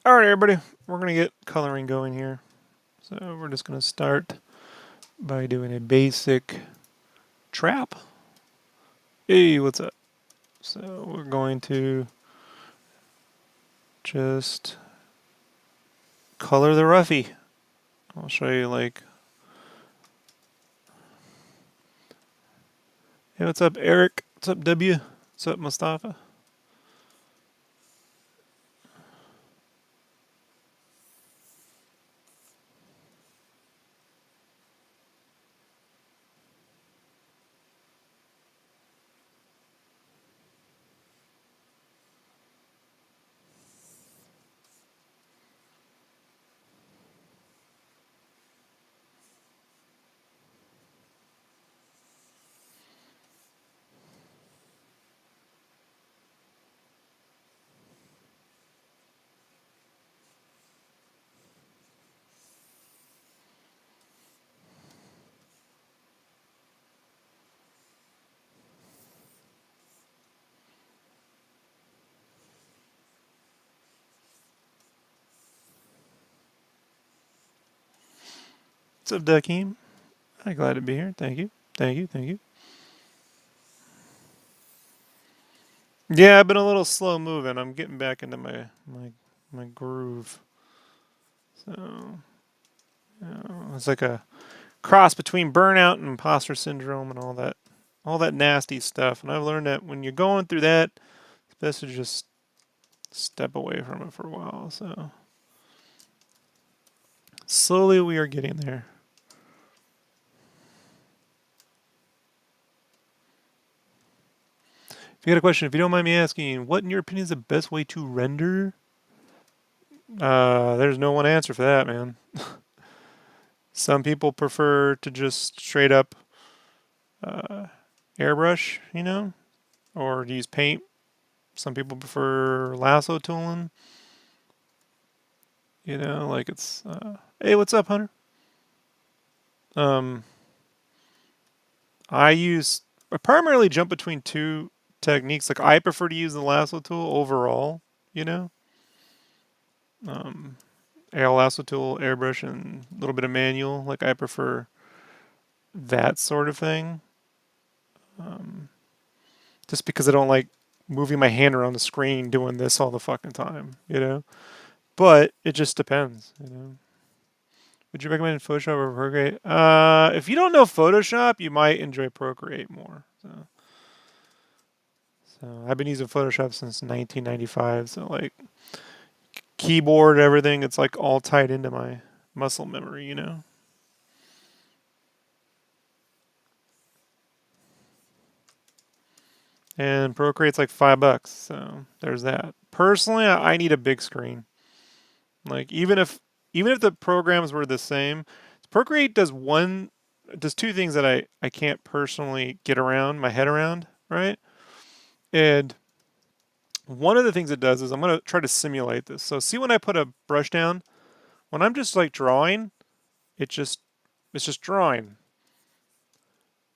Alright everybody, we're going to get coloring going here. So we're just going to start by doing a basic trap. Hey, what's up? So we're going to just color the roughie. I'll show you like... Hey, what's up Eric? What's up W? What's up Mustafa? What's up Dakeem? I'm glad to be here. Thank you. Thank you. Thank you. Yeah, I've been a little slow moving. I'm getting back into my groove. So, it's like a cross between burnout and imposter syndrome and all that nasty stuff. And I've learned that when you're going through that, it's best to just step away from it for a while. So slowly we are getting there. If you got a question, if you don't mind me asking, what in your opinion is the best way to render? There's no one answer for that, man. Some people prefer to just straight up airbrush, you know, or use paint. Some people prefer lasso tooling. You know, like it's, hey, what's up, Hunter? I primarily jump between two techniques. Like I prefer to use the lasso tool overall, you know. AL lasso tool, airbrush, and a little bit of manual. Like I prefer that sort of thing. Just because I don't like moving my hand around the screen doing this all the fucking time, you know. But it just depends, you know. Would you recommend Photoshop or Procreate? If you don't know Photoshop, you might enjoy Procreate more. So I've been using Photoshop since 1995. So like keyboard, everything, it's like all tied into my muscle memory, you know. And Procreate's like $5, so there's that. Personally, I need a big screen. Like even if the programs were the same, Procreate does two things that I can't personally get around my head around, right? And one of the things it does is I'm gonna try to simulate this. So see when I put a brush down, when I'm just like drawing, it just it's just drawing.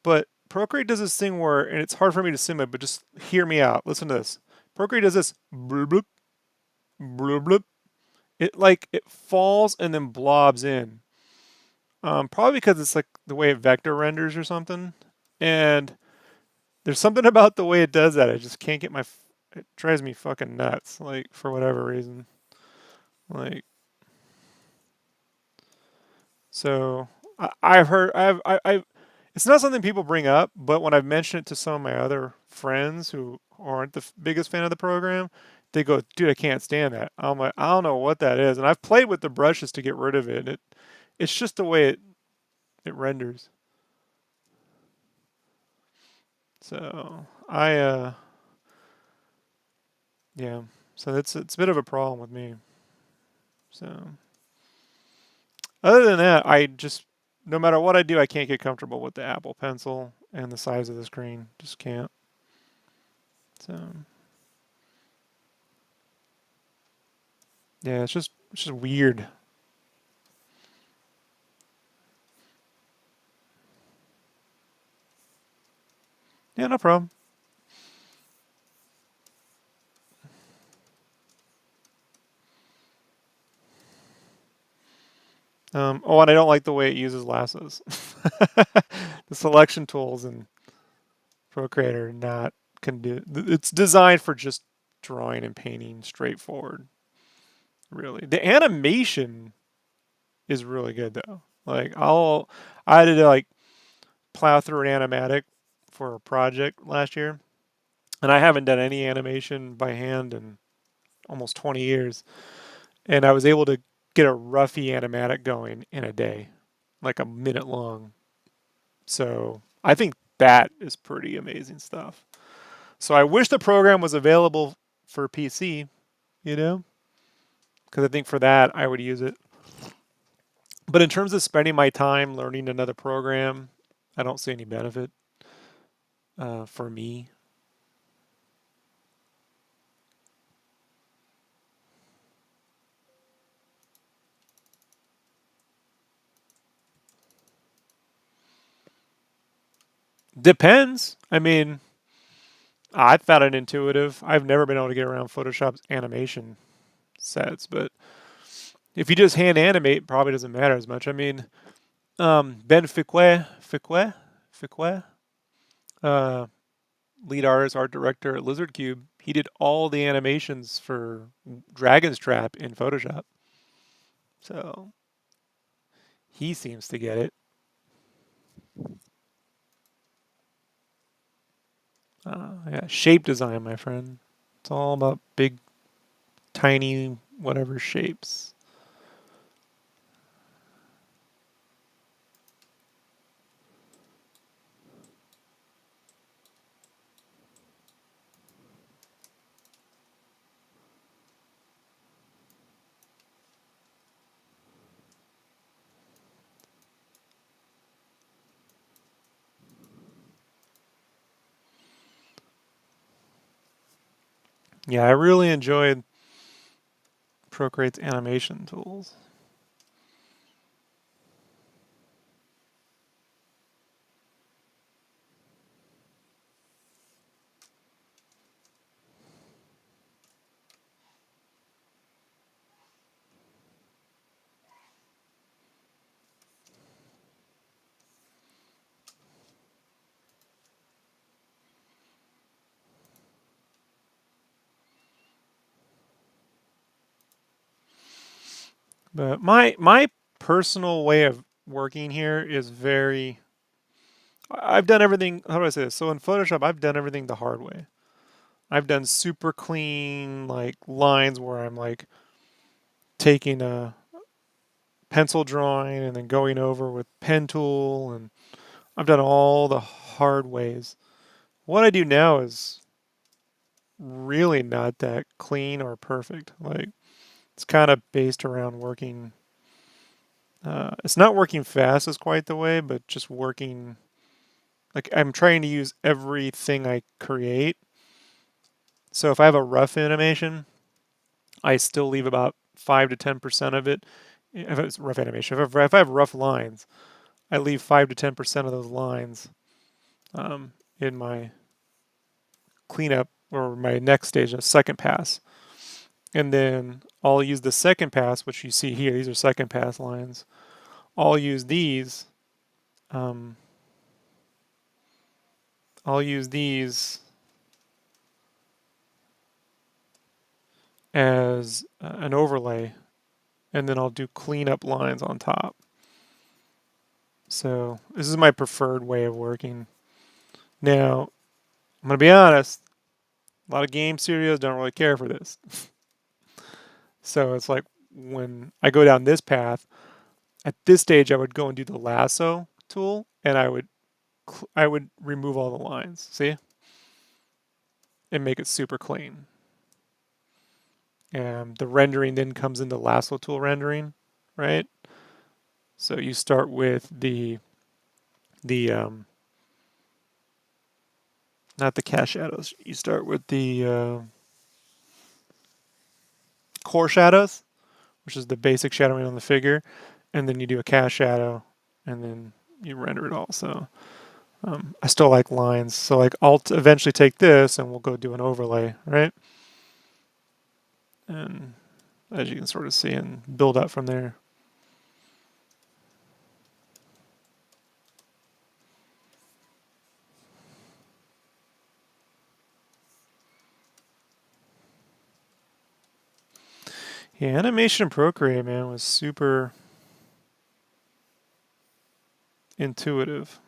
But Procreate does this thing where, and it's hard for me to simulate, but just hear me out. Listen to this. Procreate does this bloop bloop bloop bloop. It falls and then blobs in. Probably because it's like the way it vector renders or something. And there's something about the way it does that. I just can't get it drives me fucking nuts. Like for whatever reason. Like so, I've heard I've it's not something people bring up, but when I've mentioned it to some of my other friends who aren't the biggest fan of the program, they go, "Dude, I can't stand that." I'm like, I don't know what that is, and I've played with the brushes to get rid of it. It's just the way it renders. So yeah, so it's a bit of a problem with me. So other than that, I just no matter what I do, I can't get comfortable with the Apple Pencil and the size of the screen. Just can't. So yeah, it's just weird. Yeah, no problem. Oh, and I don't like the way it uses lassos. The selection tools in Procreate are not it's designed for just drawing and painting straightforward. Really, the animation is really good though. Like I had to like plow through an animatic for a project last year, and I haven't done any animation by hand in almost 20 years, and I was able to get a roughy animatic going in a day, like a minute long. So I think that is pretty amazing stuff. So I wish the program was available for PC, you know, because I think for that I would use it. But in terms of spending my time learning another program, I don't see any benefit for me. Depends. I mean, I found it intuitive. I've never been able to get around Photoshop's animation sets, but if you just hand animate, it probably doesn't matter as much. I mean, Ben Fique, uh, lead artist, art director at Lizard Cube, he did all the animations for Dragon's Trap in Photoshop. So he seems to get it. Yeah, shape design, my friend. It's all about big, tiny, whatever shapes. Yeah, I really enjoyed Procreate's animation tools. But my personal way of working here is very. I've done everything. How do I say this? So in Photoshop, I've done everything the hard way. I've done super clean like lines where I'm like taking a pencil drawing and then going over with pen tool, and I've done all the hard ways. What I do now is really not that clean or perfect. Like it's kind of based around working. It's not working fast is quite the way, but just working. Like I'm trying to use everything I create. So if I have a rough animation, I still leave about 5 to 10% of it. If it's rough animation, if I have rough lines, I leave 5 to 10% of those lines in my cleanup or my next stage, a second pass. And then I'll use the second pass, which you see here. These are second pass lines. I'll use these. Um, I'll use these as an overlay, and then I'll do cleanup lines on top. So this is my preferred way of working. Now, I'm going to be honest, a lot of game studios don't really care for this. So it's like when I go down this path, at this stage I would go and do the lasso tool and I would remove all the lines, see? And make it super clean. And the rendering then comes into lasso tool rendering, right? So you start with the not the cast shadows. You start with the core shadows, which is the basic shadowing on the figure, and then you do a cast shadow, and then you render it all. So I still like lines. So like I'll eventually take this and we'll go do an overlay, right? And as you can sort of see and build up from there. Yeah, animation in Procreate, man, was super intuitive.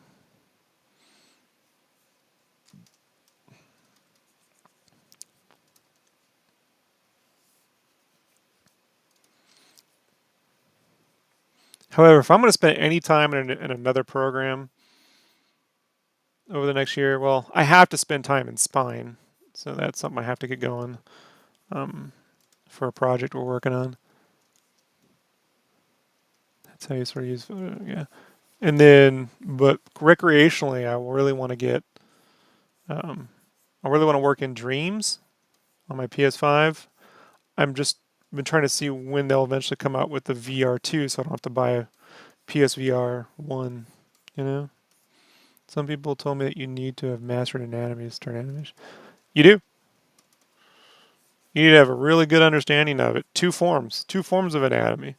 However, if I'm going to spend any time in another program over the next year, well, I have to spend time in Spine. So that's something I have to get going for a project we're working on. That's how you sort of use yeah. And then, but recreationally, I really want to get, I really want to work in Dreams on my PS5. I'm just been trying to see when they'll eventually come out with the VR2 so I don't have to buy a PSVR 1, you know? Some people told me that you need to have mastered anatomy to start animation. You do. You need to have a really good understanding of it. Two forms of anatomy.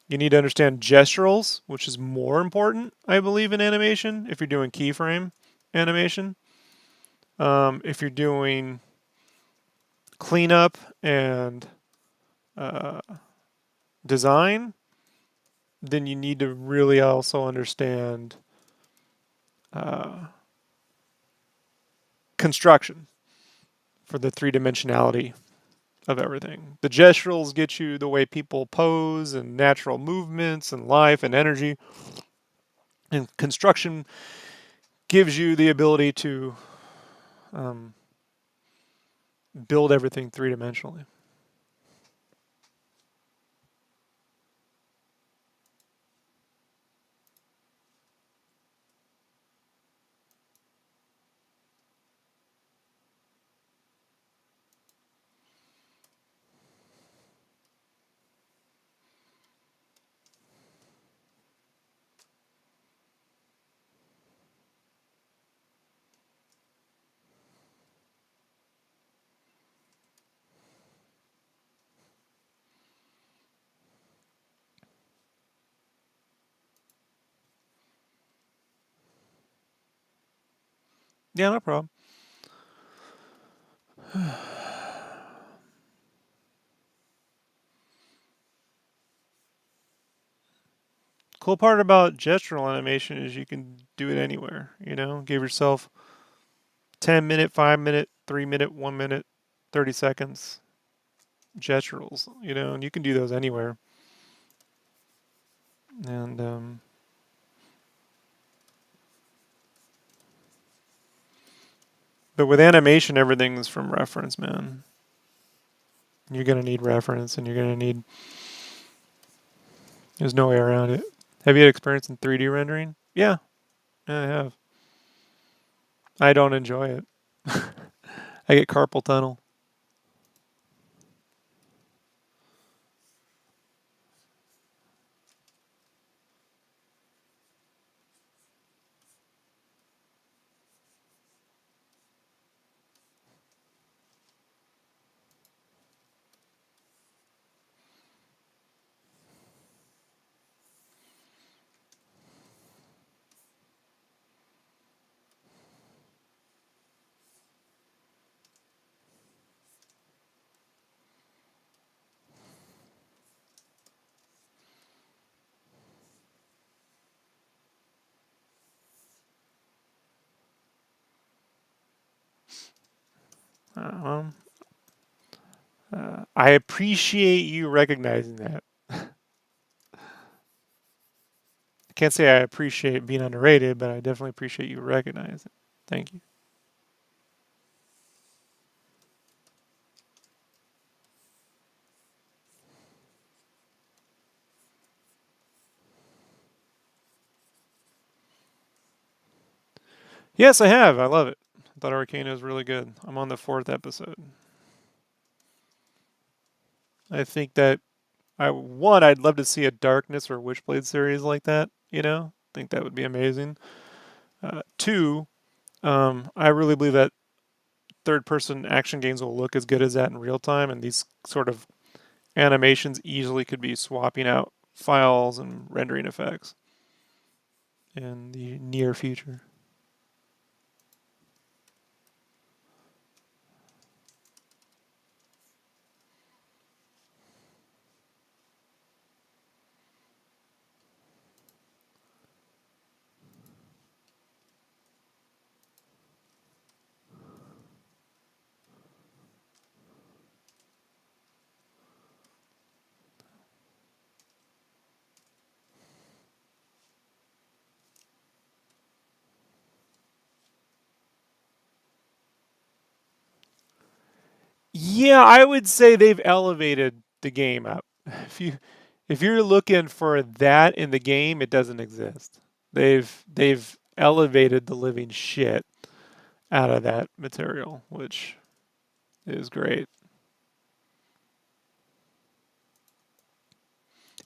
You need to understand gesturals, which is more important, I believe, in animation if you're doing keyframe animation. If you're doing cleanup and uh, design, then you need to really also understand uh, construction for the three dimensionality of everything. The gesturals get you the way people pose and natural movements and life and energy. And construction gives you the ability to um, build everything three dimensionally. Yeah, no problem. Cool part about gestural animation is you can do it anywhere. You know, give yourself 10-minute, 5-minute, 3-minute, 1 minute, 30 seconds gesturals. You know, and you can do those anywhere. And but with animation, everything's from reference, man. You're gonna need reference, and you're gonna need. There's no way around it. Have you had experience in 3D rendering? Yeah, I have. I don't enjoy it. I get carpal tunnel. Um, I appreciate you recognizing that. I can't say I appreciate being underrated, but I definitely appreciate you recognizing it. Thank you. Yes, I have. I love it. I thought Arcana was really good. I'm on the fourth episode. I think that I'd love to see a Darkness or Witchblade series like that. You know, I think that would be amazing. Two, I really believe that third-person action games will look as good as that in real time, and these sort of animations easily could be swapping out files and rendering effects in the near future. Yeah, I would say they've elevated the game up. If you if you're looking for that in the game, it doesn't exist. They've elevated the living shit out of that material, which is great.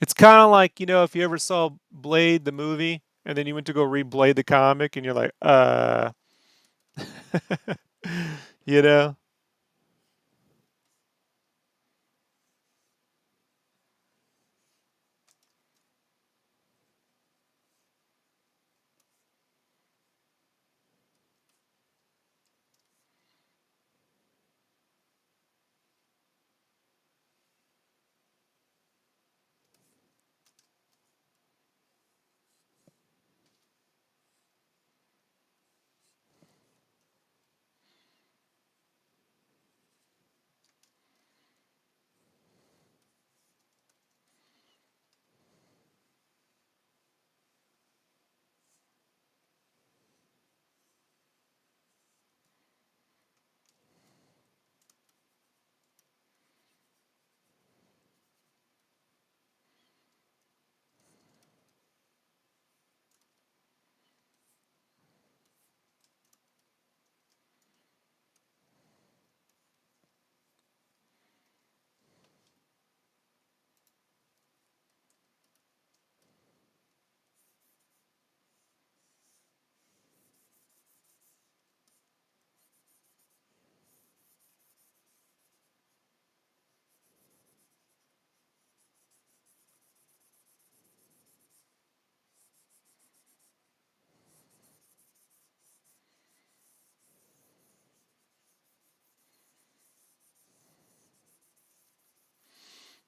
It's kind of like, if you ever saw Blade the movie and then you went to go read Blade the comic and you're like, you know?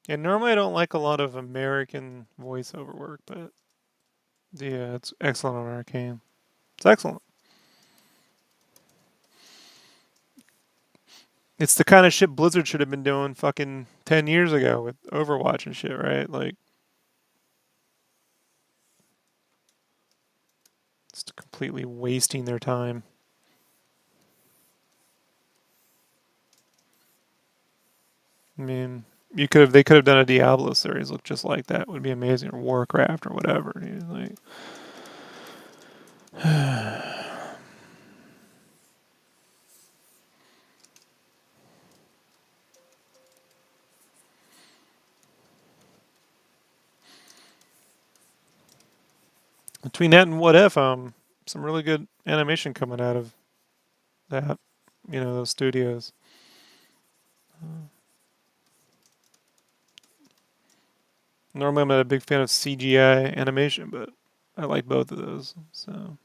And normally I don't like a lot of American voiceover work, but yeah, it's excellent on Arcane. It's excellent. It's the kind of shit Blizzard should have been doing fucking 10 years ago with Overwatch and shit, right? Like, it's completely wasting their time. I mean, they could have done a Diablo series look just like that. It would be amazing, or Warcraft or whatever. Like, between that and What If, some really good animation coming out of that. Those studios. Normally, I'm not a big fan of CGI animation, but I like both of those. So,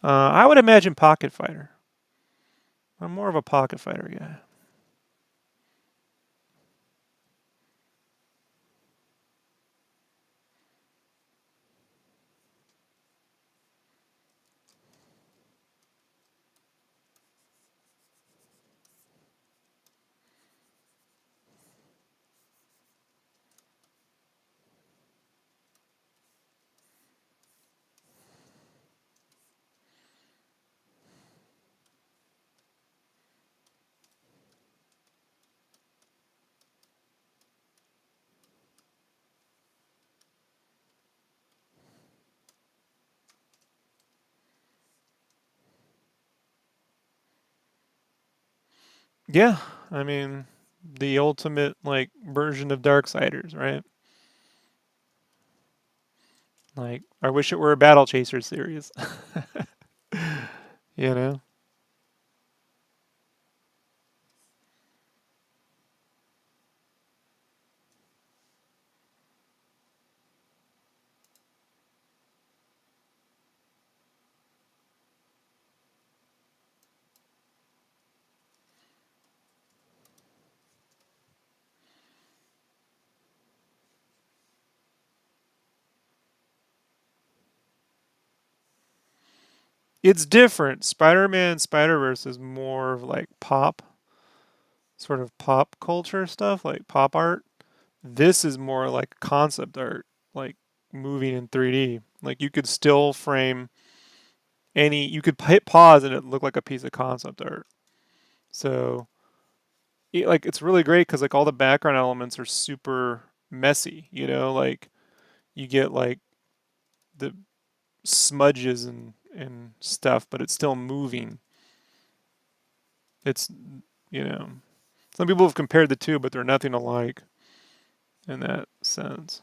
I would imagine Pocket Fighter. I'm more of a Pocket Fighter guy. Yeah, I mean, the ultimate like version of Darksiders, right? Like, I wish it were a Battle Chaser series. you know? It's different. Spider-Man Spider-Verse is more of like sort of pop culture stuff, like pop art. This is more like concept art, like moving in 3D. Like you could still frame you could hit pause and it looked like a piece of concept art. So like it's really great because like all the background elements are super messy, you know, like you get like the smudges and stuff, but it's still moving. It's, you know, some people have compared the two, but they're nothing alike in that sense.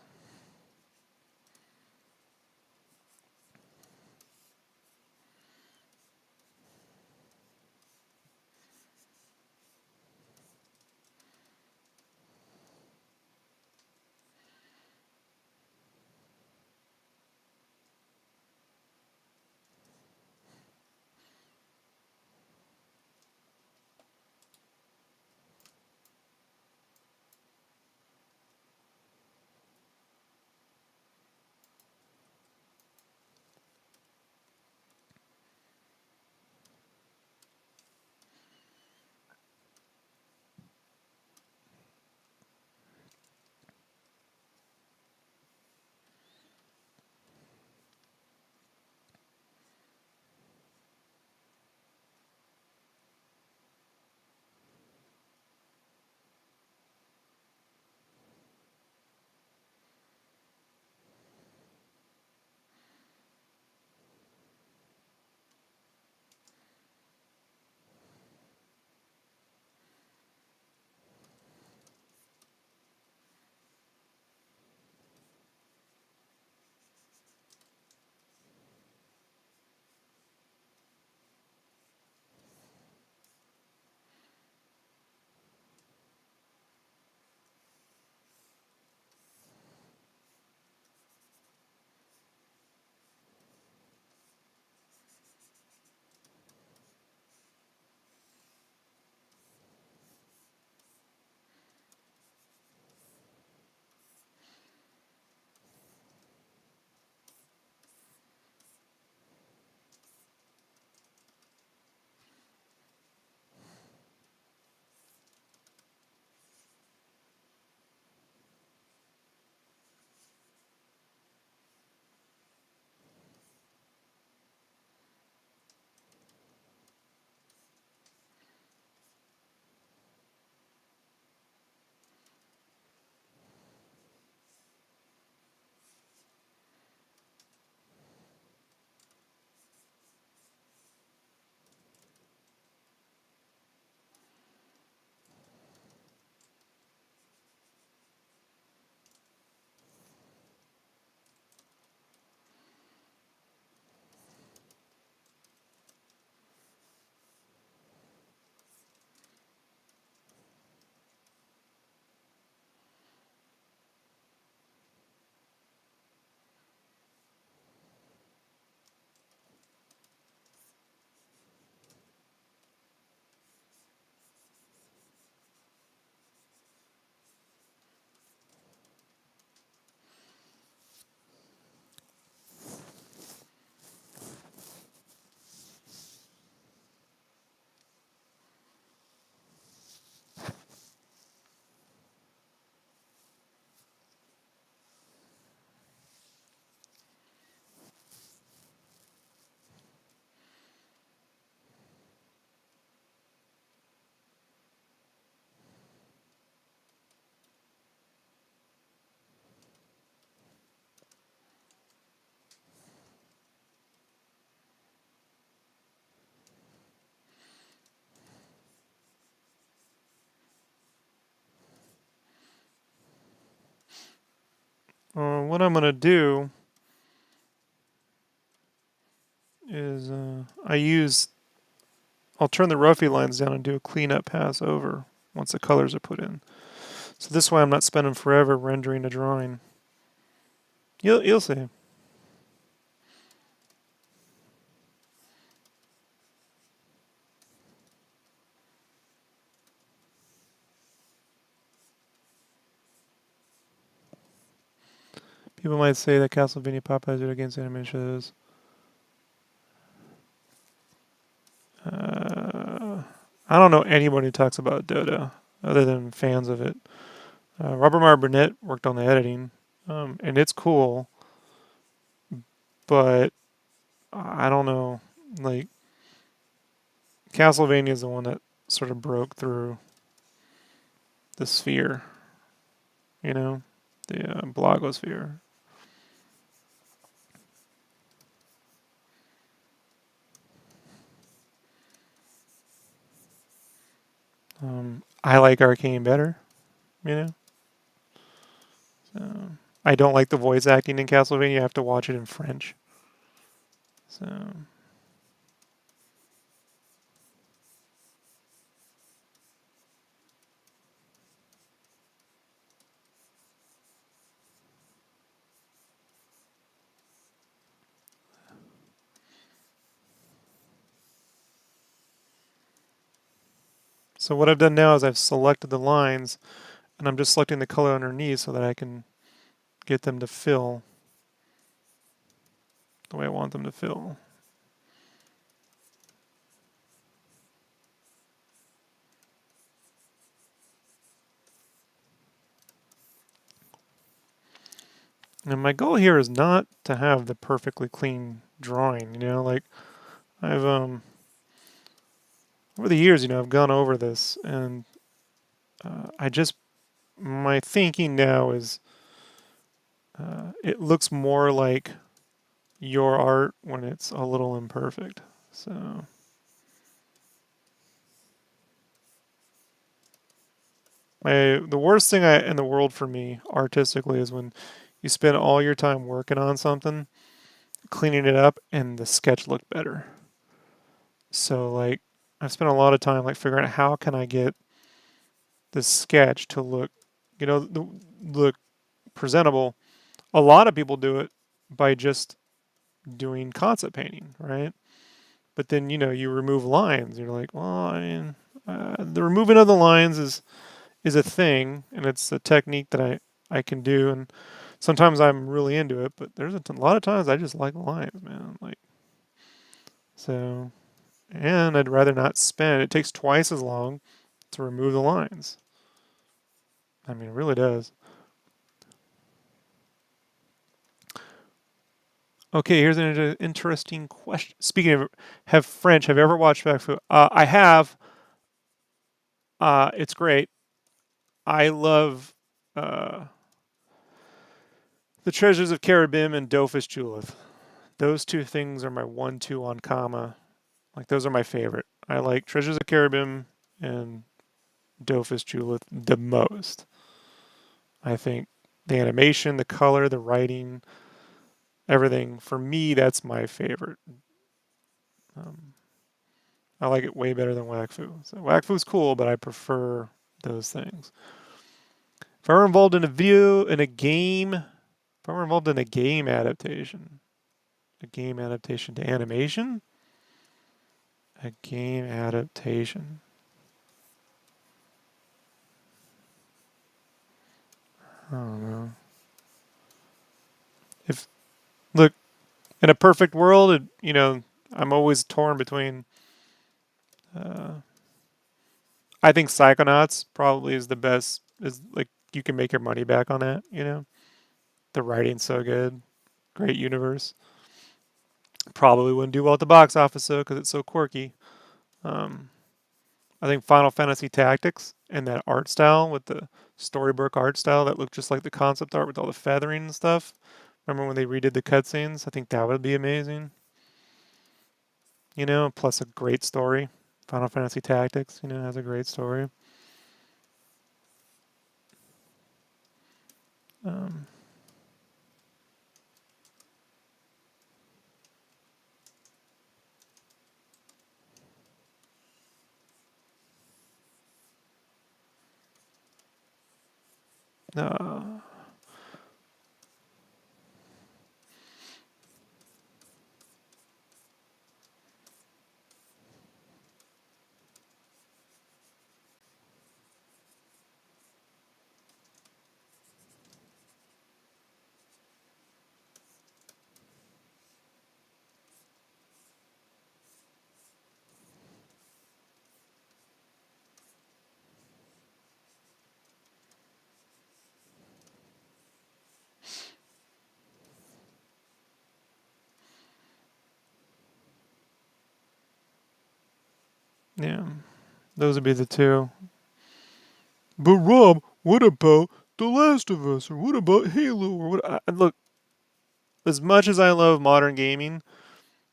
What I'm gonna do is I'll turn the roughy lines down and do a cleanup pass over once the colors are put in. So this way I'm not spending forever rendering a drawing. You'll see. People might say that Castlevania Popeyes did against anime shows. I don't know anybody who talks about Dota other than fans of it. Robert Meyer Burnett worked on the editing, and it's cool, but I don't know. Like Castlevania is the one that sort of broke through the sphere, you know, the blogosphere. I like Arcane better, you know. So I don't like the voice acting in Castlevania. You have to watch it in French. So so what I've done now is I've selected the lines and I'm just selecting the color underneath so that I can get them to fill the way I want them to fill. And my goal here is not to have the perfectly clean drawing, you know, like I've over the years, you know, I've gone over this and I just my thinking now is it looks more like your art when it's a little imperfect. So the worst thing in the world for me artistically is when you spend all your time working on something, cleaning it up, and the sketch looked better. So like I've spent a lot of time like figuring out how can I get the sketch to look, you know, look presentable. A lot of people do it by just doing concept painting, right? But then you know you remove lines. You're like, well, I mean, the removing of the lines is a thing, and it's a technique that I can do, and sometimes I'm really into it. But there's a lot of times I just like lines, man. Like so, and I'd rather not spend. It takes twice as long to remove the lines. I mean, it really does. Okay, here's an interesting question. Speaking of have French, have you ever watched Back Fu? I have. It's great. I love uh, the Treasures of Caribbean and Dofus Julith. Those two things are my 1-2 on comma. Like those are my favorite. I like Treasures of Caribbean and Dofus Julith the most. I think the animation, the color, the writing, everything. For me, that's my favorite. Um, I like it way better than Wakfu. So Wakfu's cool, but I prefer those things. If I were involved in a video in a game, if I were involved in a game adaptation to animation, a game adaptation. I don't know. If look in a perfect world, you know, I'm always torn between. Uh, I think Psychonauts probably is the best. Is like you can make your money back on that. You know, the writing's so good, great universe. Probably wouldn't do well at the box office though because it's so quirky. Um, I think Final Fantasy Tactics and that art style with the storybook art style that looked just like the concept art with all the feathering and stuff. Remember when they redid the cutscenes? I think that would be amazing. You know, plus a great story. Final Fantasy Tactics, you know, has a great story. Um, uh, Yeah, those would be the two. But Rob, what about The Last of Us, or what about Halo, or what? Look, as much as I love modern gaming,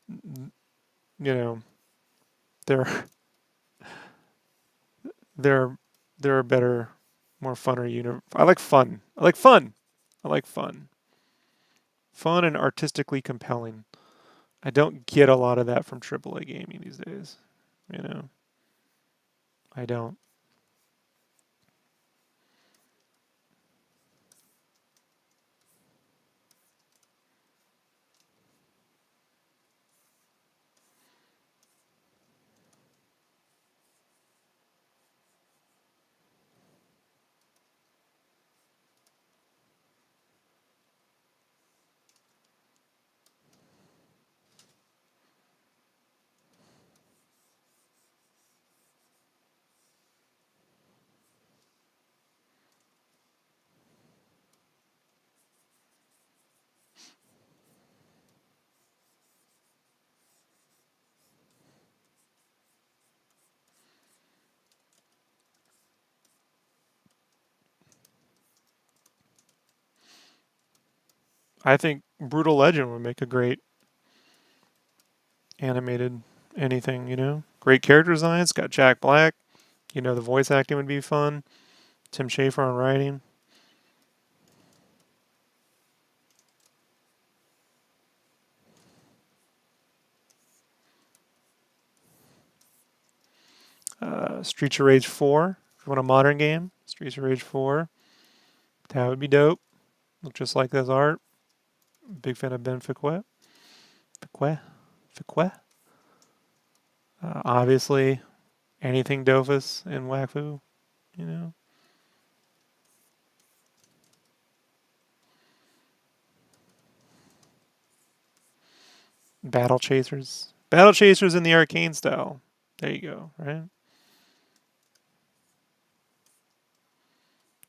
you know, there there there are better, more funner I like fun. I like fun. I like fun. Fun and artistically compelling. I don't get a lot of that from AAA gaming these days. You know, I don't. I think Brutal Legend would make a great animated anything. Great character design. It's got Jack Black. The voice acting would be fun. Tim Schafer on writing. Streets of Rage 4. If you want a modern game, Streets of Rage 4. That would be dope. Look just like this art. Big fan of Ben Fiquet. Fiquet? Fiquet? Obviously, anything Dofus and Waifu, you know. Battle Chasers. Battle Chasers in the arcane style. There you go, right?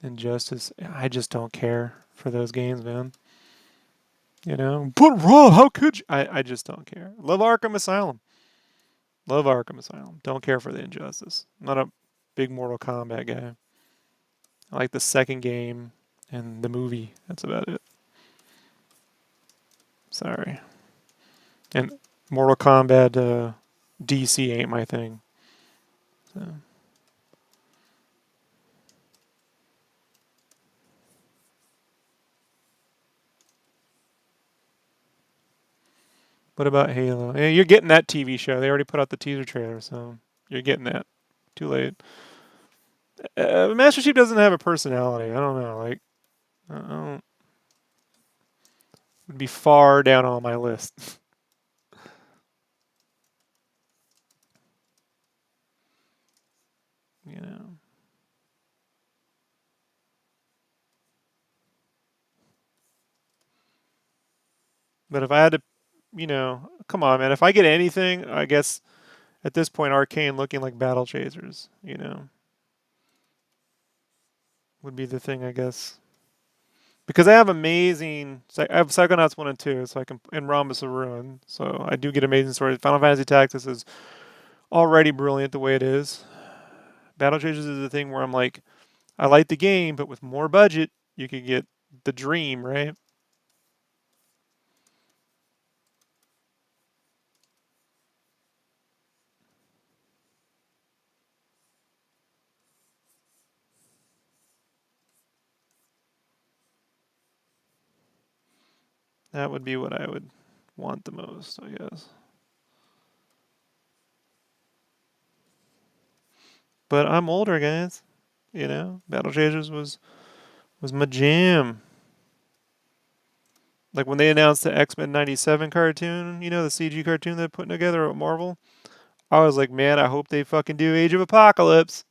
Injustice. I just don't care for those games, man. But Rob, how could you? I just don't care. Love Arkham Asylum. Love Arkham Asylum. Don't care for the Injustice. I'm not a big Mortal Kombat guy. I like the second game and the movie. That's about it. Sorry. And Mortal Kombat DC ain't my thing. So. What about Halo? Yeah, you're getting that TV show. They already put out the teaser trailer, so you're getting that. Too late. Master Chief doesn't have a personality. I don't know. Like, I don't, would be far down on my list. you know. But if I had to, come on, man. If I get anything, I guess at this point, Arcane looking like Battle Chasers, would be the thing, I guess. Because I have amazing, I have Psychonauts 1 and 2, so I can, and Rhombus of Ruin, so I do get amazing stories. Final Fantasy Tactics is already brilliant the way it is. Battle Chasers is the thing where I'm like, I like the game, but with more budget, you could get the dream, right? That would be what I would want the most, I guess. But I'm older, guys. Battle Chasers was my jam. Like when they announced the X-Men 97 cartoon, the CG cartoon they're putting together at Marvel, I was like, man, I hope they fucking do Age of Apocalypse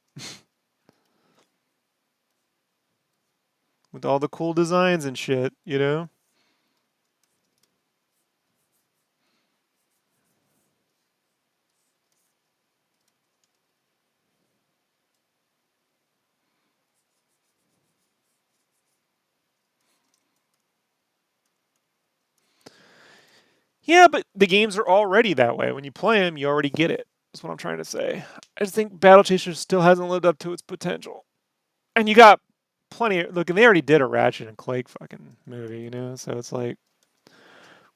with all the cool designs and shit. Yeah, but the games are already that way. When you play them, you already get it. That's what I'm trying to say. I just think Battle Chaser still hasn't lived up to its potential. And you got plenty of, look, and they already did a Ratchet and Clank fucking movie, you know? So it's like,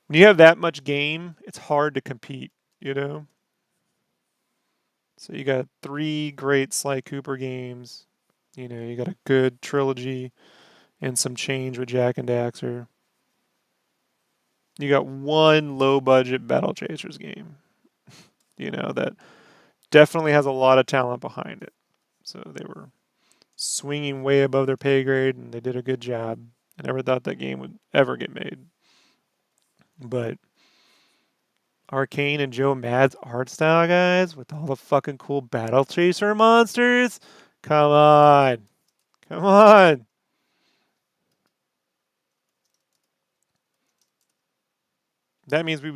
when you have that much game, it's hard to compete, you know? So you got 3 great Sly Cooper games. You know, you got a good trilogy and some change with Jack and Daxter. You got one low budget Battle Chasers game, you know, that definitely has a lot of talent behind it. So they were swinging way above their pay grade and they did a good job. I never thought that game would ever get made. But Arcane and Joe Mad's art style, guys, with all the fucking cool Battle Chaser monsters. Come on. Come on. That means we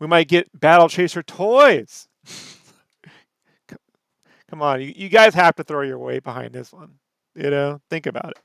might get Battle Chaser toys. Come on, you guys have to throw your weight behind this one. You know, think about it.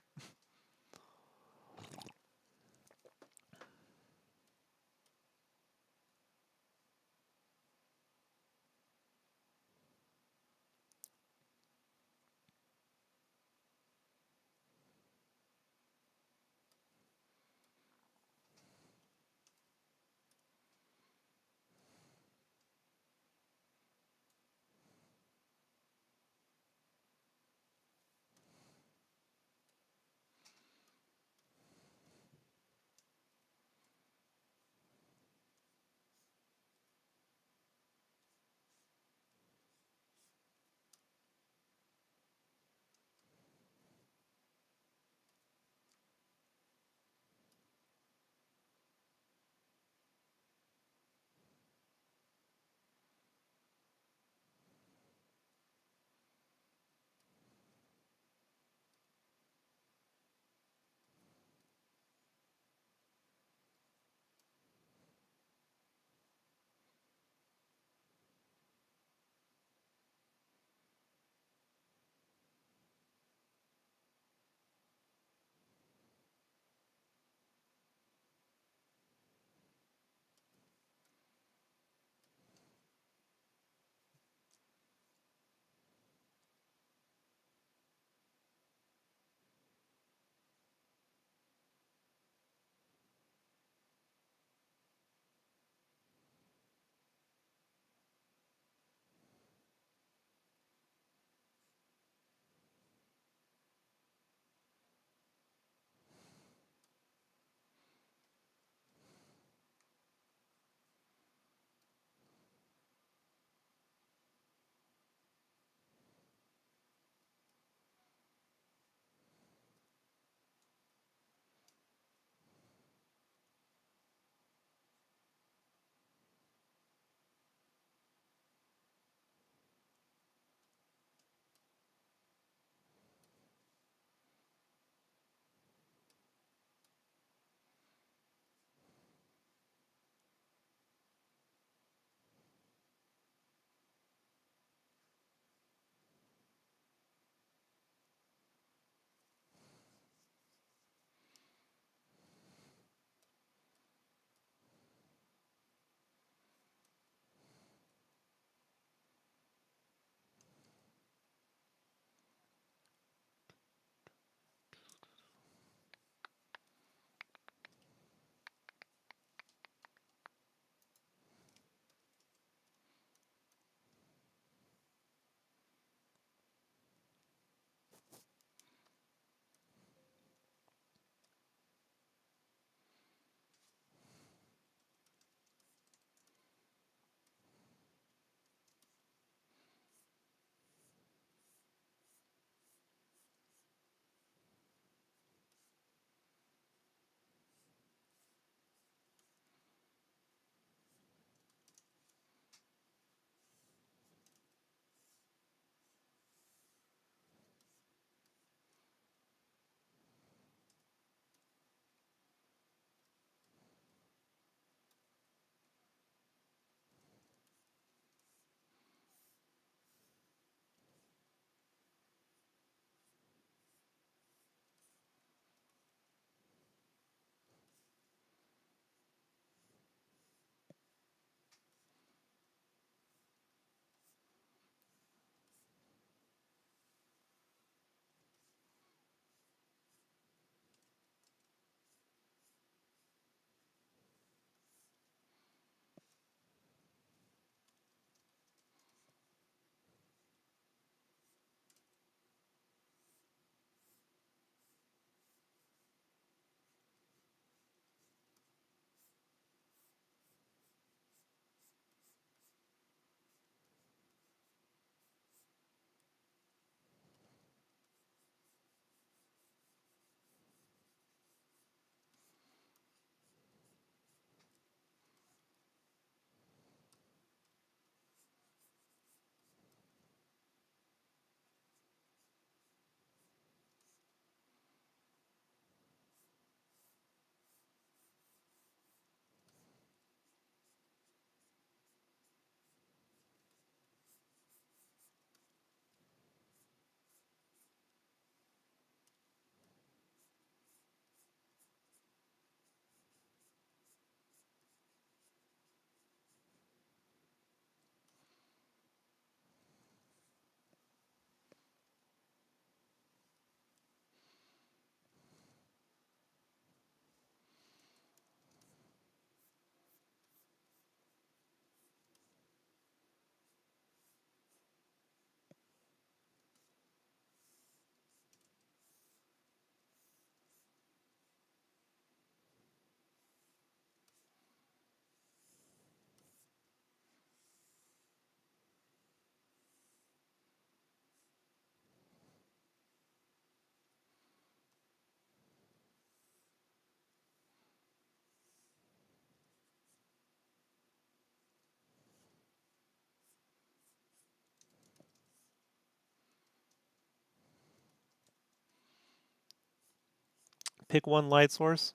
Pick one light source.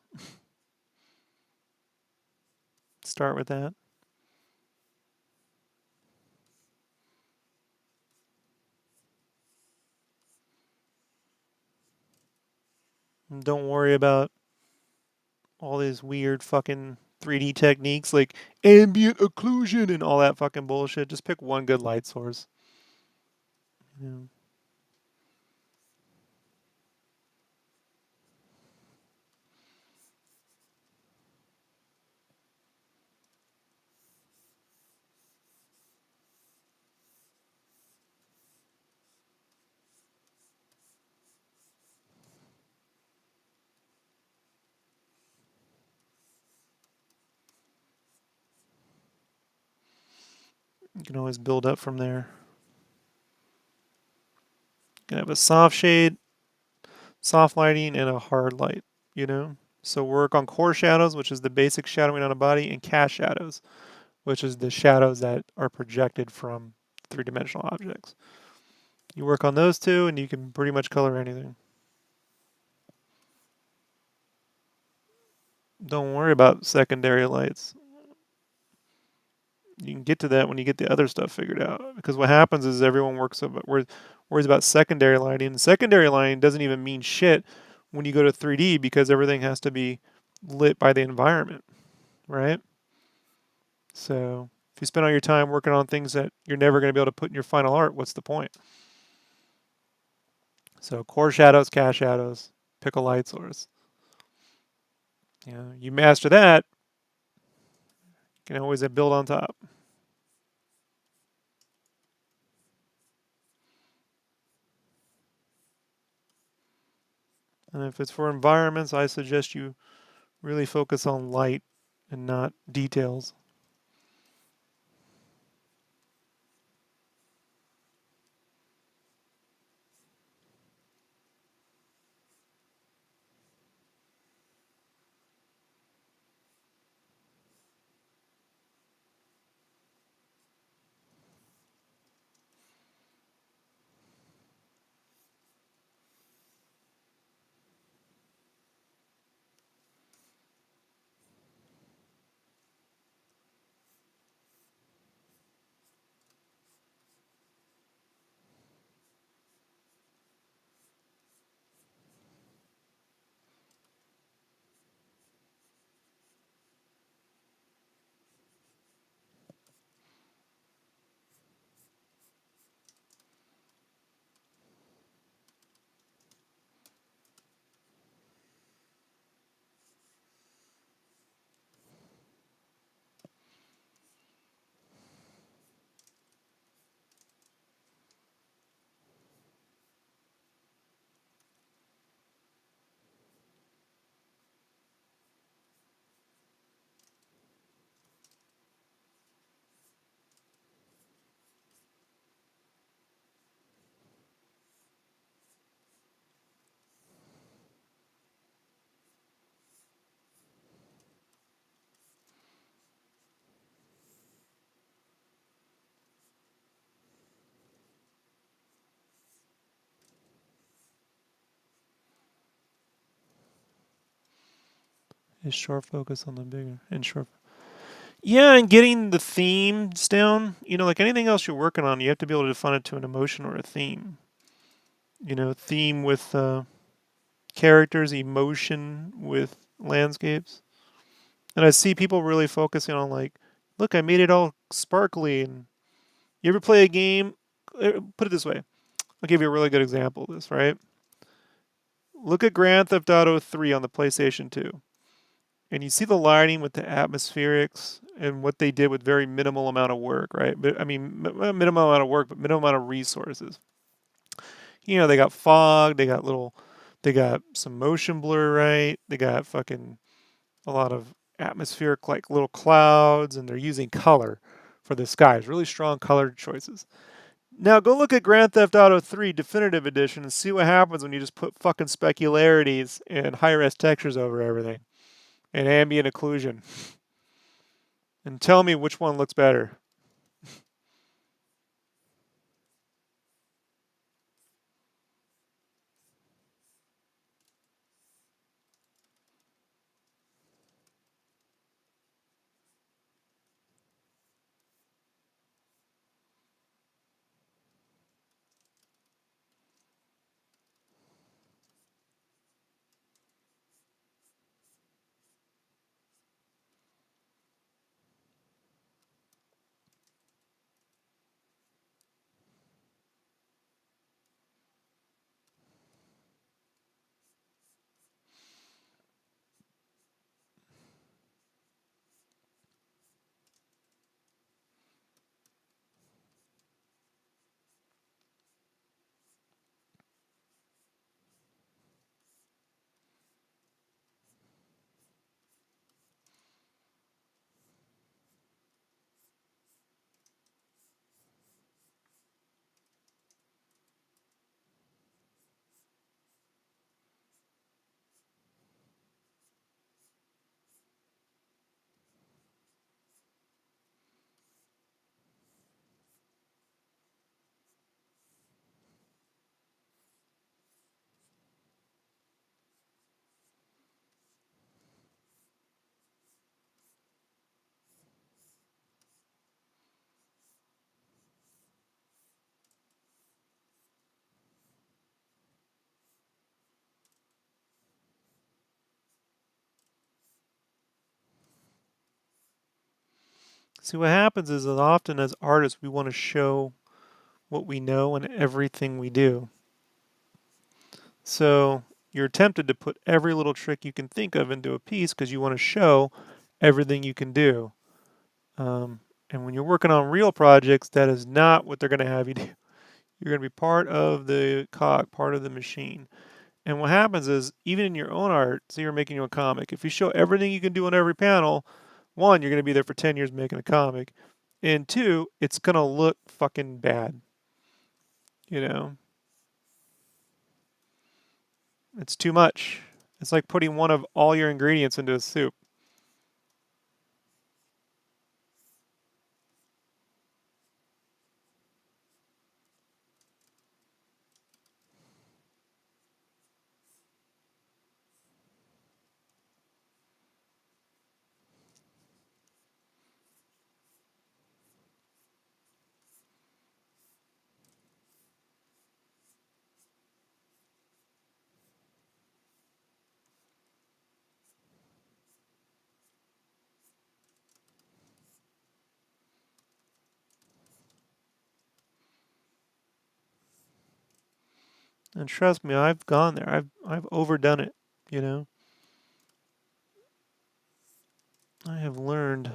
Start with that. And don't worry about all these weird fucking 3D techniques like ambient occlusion and all that fucking bullshit. Just pick one good light source. Yeah. You can always build up from there. You can have a soft shade, soft lighting, and a hard light, you know? So work on core shadows, which is the basic shadowing on a body, and cast shadows, which is the shadows that are projected from three-dimensional objects. You work on those two, and you can pretty much color anything. Don't worry about secondary lights. You can get to that when you get the other stuff figured out. Because what happens is everyone worries about secondary lighting. Secondary lighting doesn't even mean shit when you go to 3D because everything has to be lit by the environment, right? So if you spend all your time working on things that you're never going to be able to put in your final art, what's the point? So core shadows, cast shadows, pick a light source. You master that, you can always build on top. And if it's for environments, I suggest you really focus on light and not details. Is short focus on the bigger and short. Yeah, and getting the themes down. Like anything else you're working on, you have to be able to define it to an emotion or a theme. Theme with characters, emotion with landscapes. And I see people really focusing on like, look, I made it all sparkly. And you ever play a game? Put it this way. I'll give you a really good example of this, right? Look at Grand Theft Auto 3 on the PlayStation 2. And you see the lighting with the atmospherics and what they did with very minimal amount of work, right? But I mean, minimal amount of work, but minimal amount of resources. They got fog, they got some motion blur, right? They got fucking a lot of atmospheric, like little clouds, and they're using color for the skies. Really strong color choices. Now go look at Grand Theft Auto 3 Definitive Edition and see what happens when you just put fucking specularities and high-res textures over everything and ambient occlusion. And tell me which one looks better. See, what happens is that often as artists, we want to show what we know in everything we do. So you're tempted to put every little trick you can think of into a piece because you want to show everything you can do. And when you're working on real projects, that is not what they're going to have you do. You're going to be part of the cog, part of the machine. And what happens is, even in your own art, say you're making a comic, if you show everything you can do on every panel, one, you're going to be there for 10 years making a comic. And two, it's going to look fucking bad. You know, it's too much. It's like putting one of all your ingredients into a soup. And trust me, I've gone there. I've overdone it, you know. I have learned.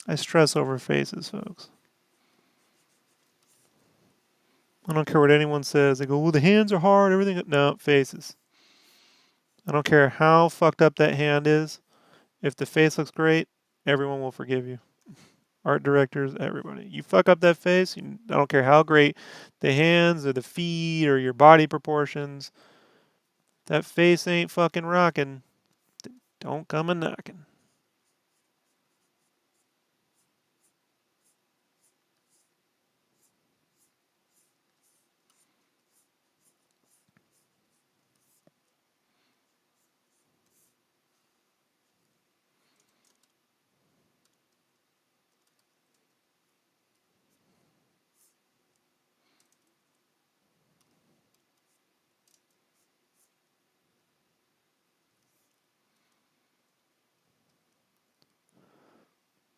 I stress over faces, folks. I don't care what anyone says. They go, well, the hands are hard, everything. No, faces. I don't care how fucked up that hand is. If the face looks great, everyone will forgive you. Art directors, everybody. You fuck up that face, I don't care how great the hands or the feet or your body proportions. That face ain't fucking rocking. Don't come a knocking.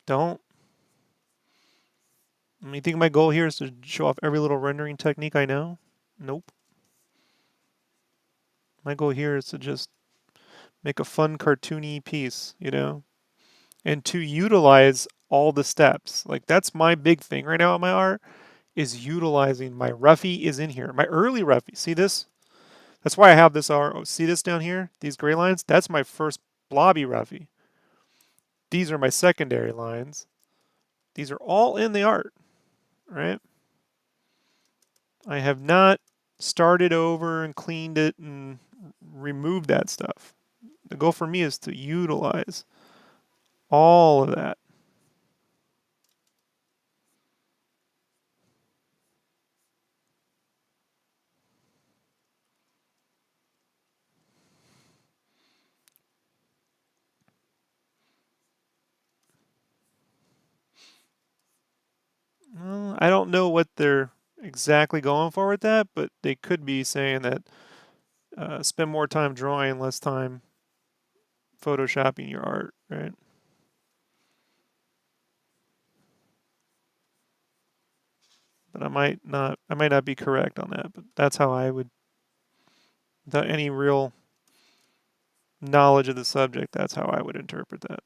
Don't. I mean, you think my goal here is to show off every little rendering technique I know? Nope. My goal here is to just make a fun cartoony piece, you know? And to utilize all the steps. Like that's my big thing right now in my art is utilizing my roughy is in here. My early roughy. See this? That's why I have this art. Oh, see this down here? These gray lines? That's my first blobby roughy. These are my secondary lines. These are all in the art, right? I have not started over and cleaned it and removed that stuff. The goal for me is to utilize all of that. Well, I don't know what they're exactly going for with that, but they could be saying that spend more time drawing, less time photoshopping your art, right? But I might not be correct on that, but that's how I would, without any real knowledge of the subject, that's how I would interpret that.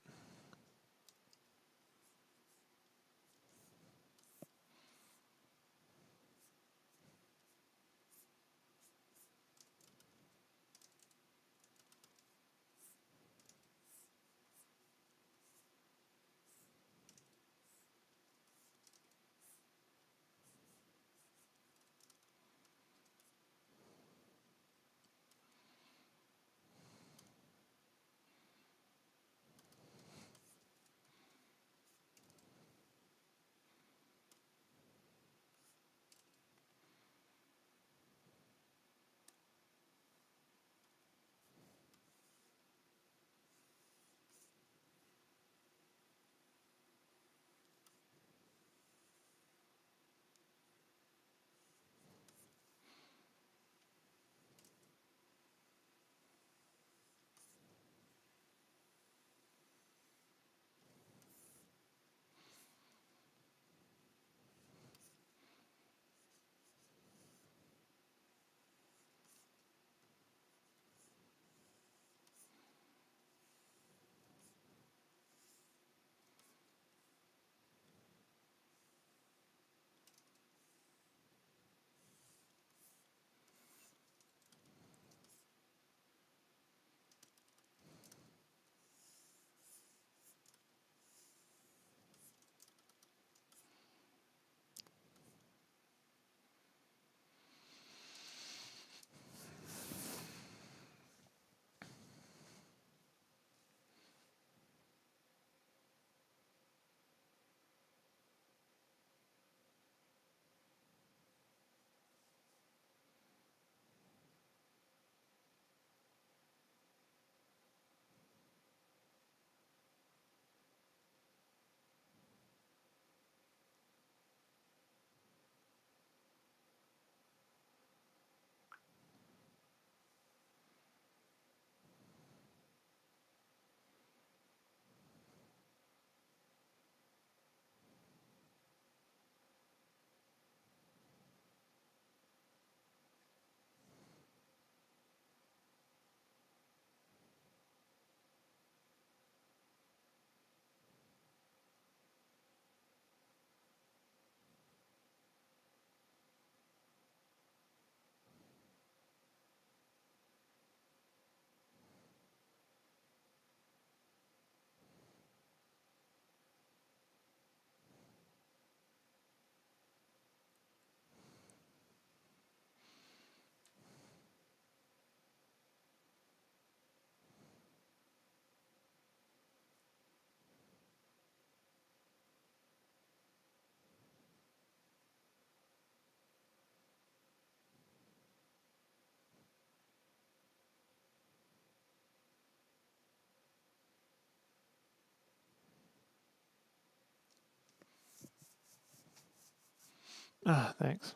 Ah, thanks.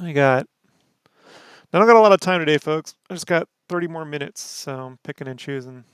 I got don't got a lot of time today, folks. I just got 30 more minutes, so I'm picking and choosing.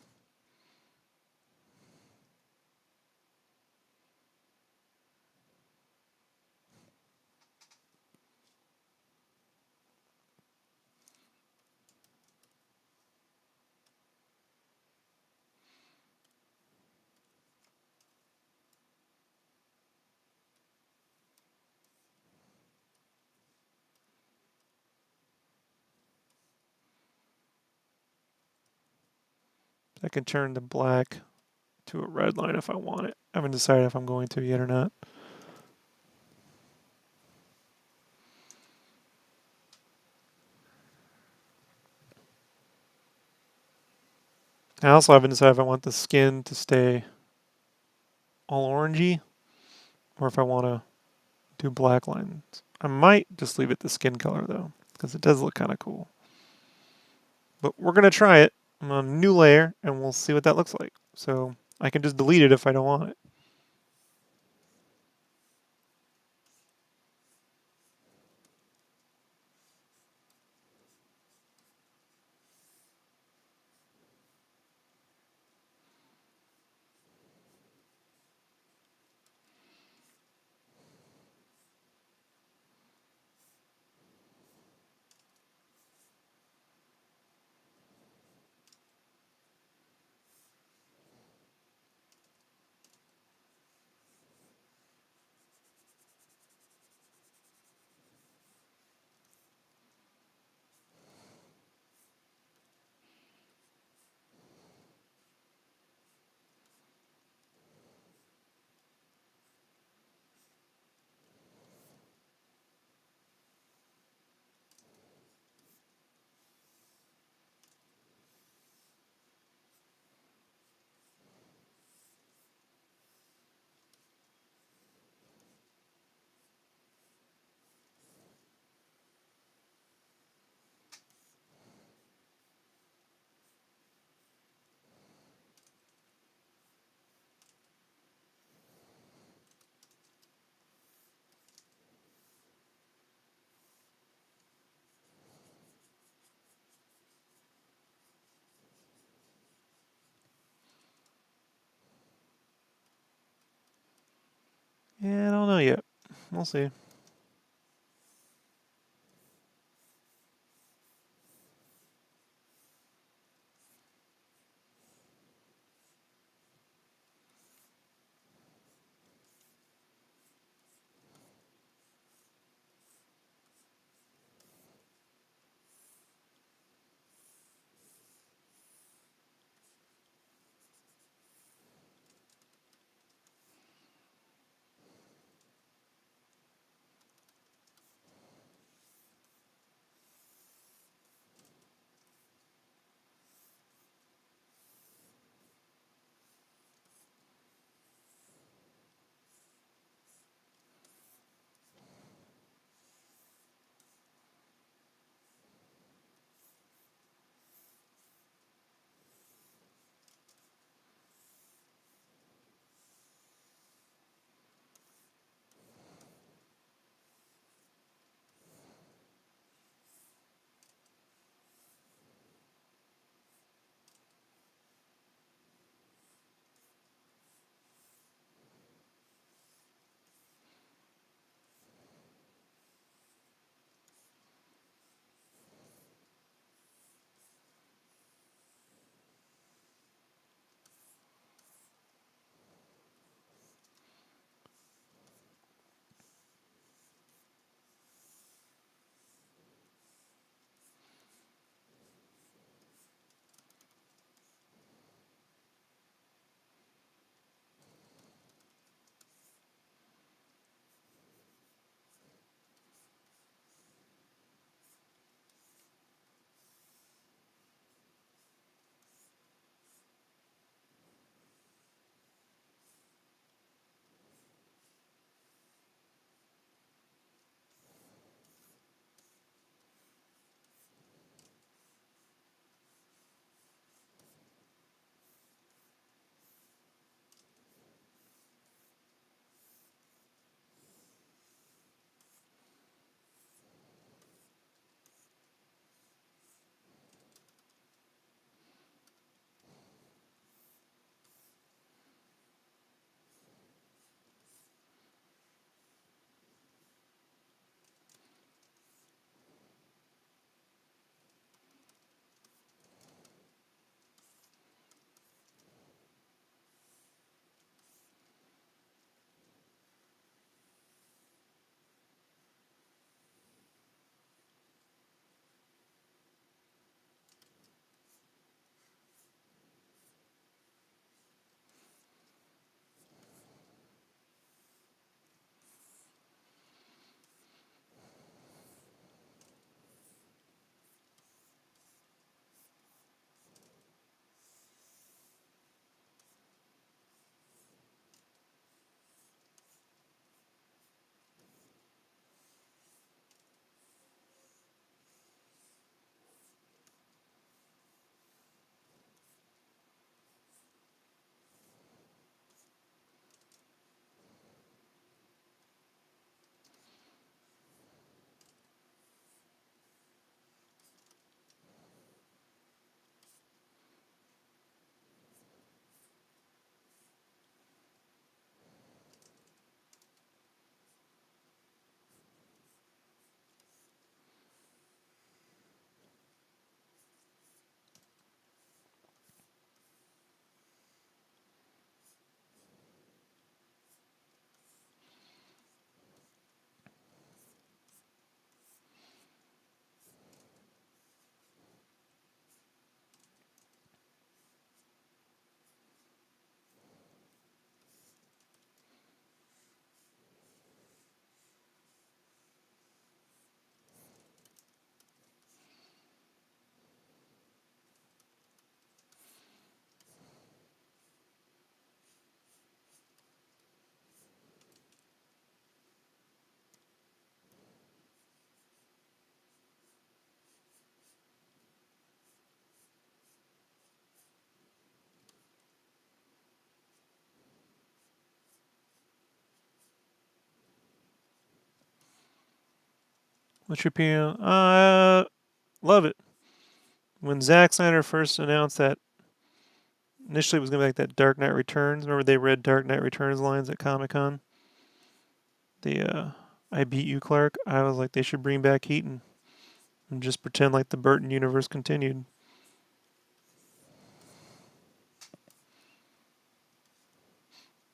I can turn the black to a red line if I want it. I haven't decided if I'm going to yet or not. I also haven't decided if I want the skin to stay all orangey or if I want to do black lines. I might just leave it the skin color though, because it does look kind of cool. But we're going to try it. I'm on a new layer and we'll see what that looks like. So I can just delete it if I don't want it. Yeah, I don't know yet. We'll see. What's your opinion? Love it. When Zack Snyder first announced that initially it was going to be like that Dark Knight Returns. Remember they read Dark Knight Returns lines at Comic Con? The I beat you, Clark. I was like, they should bring back Keaton and just pretend like the Burton universe continued.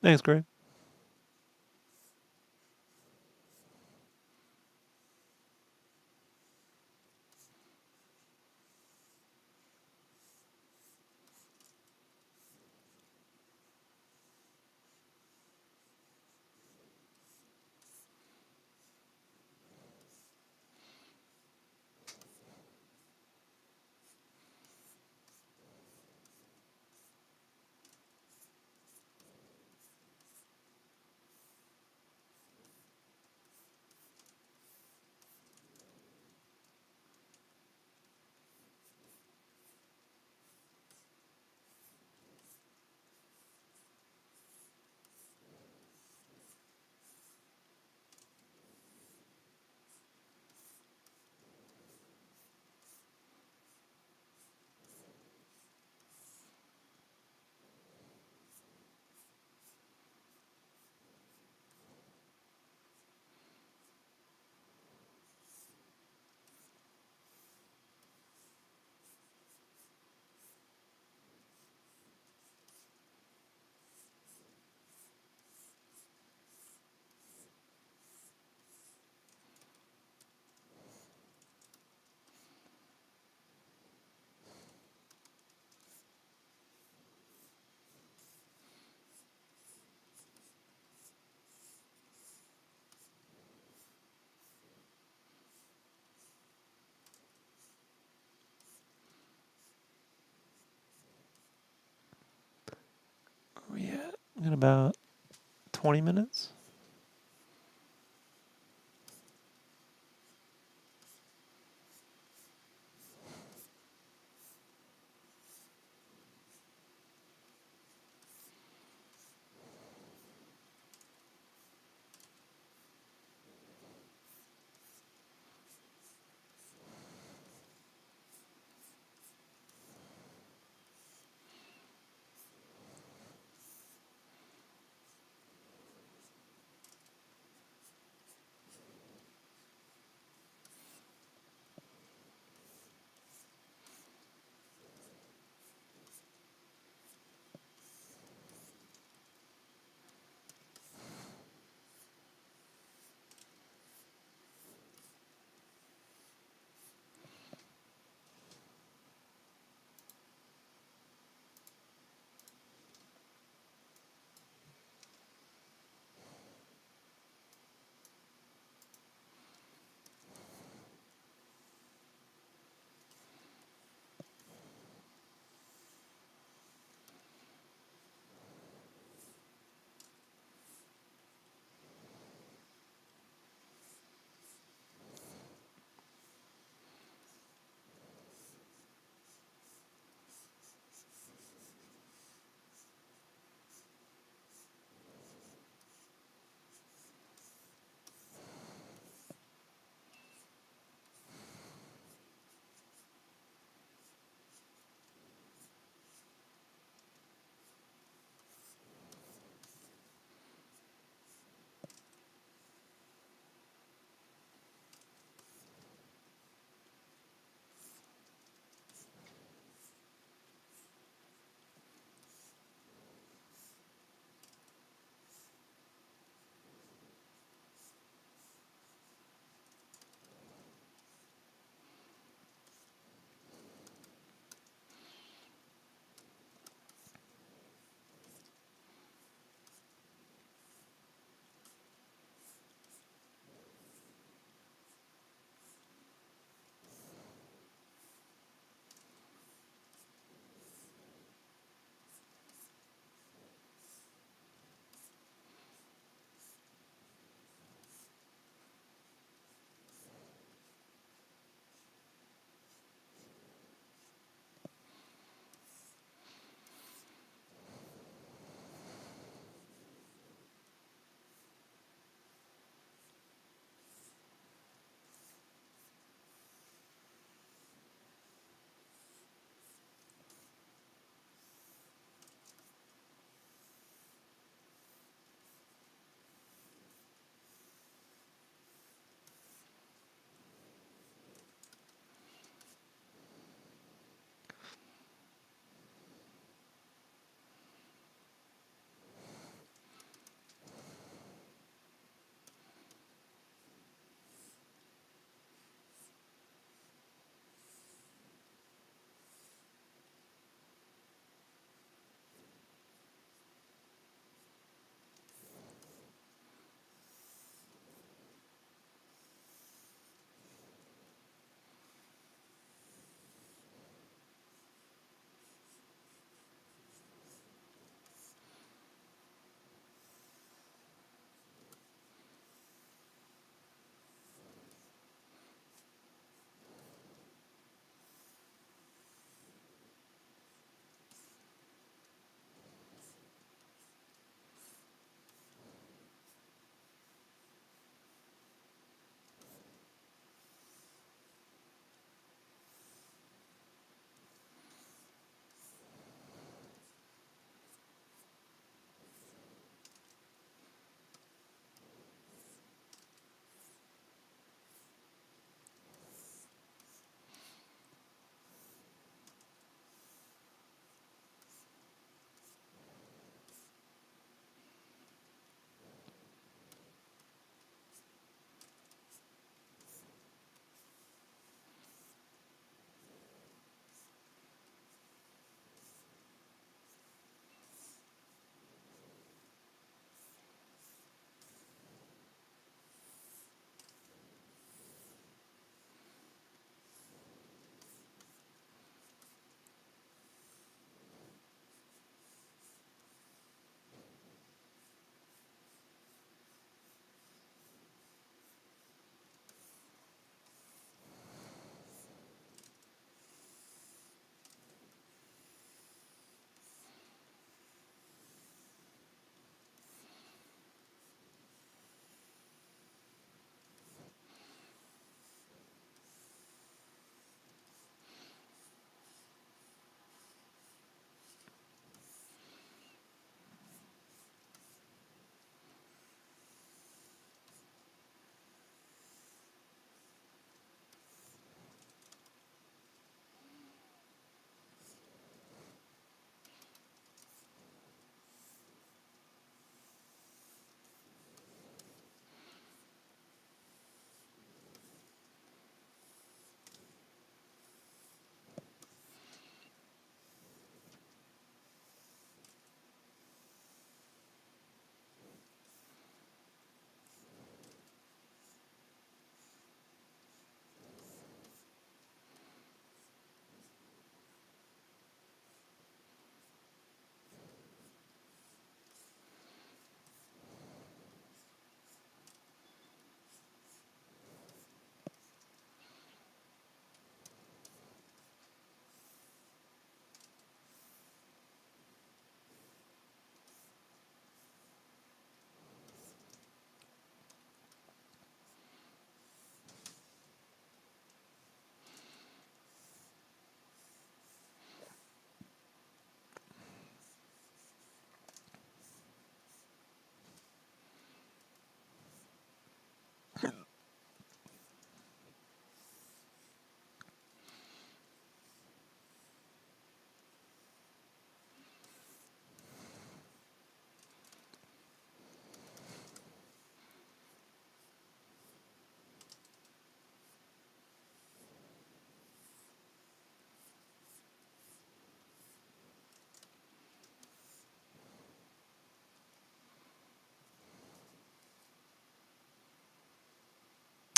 Thanks, Greg. Where we at? In about 20 minutes?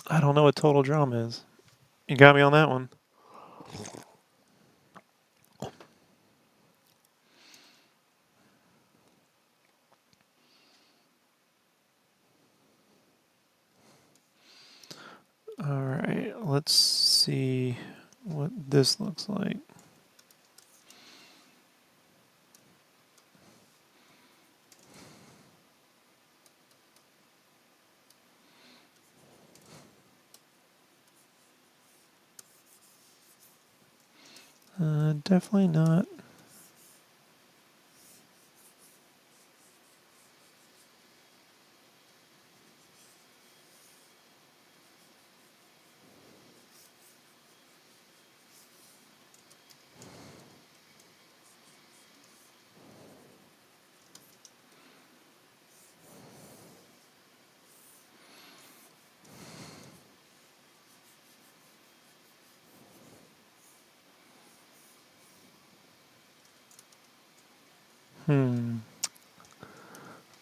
I don't know what total drum is. You got me on that one. All right, let's see what this looks like. Definitely not.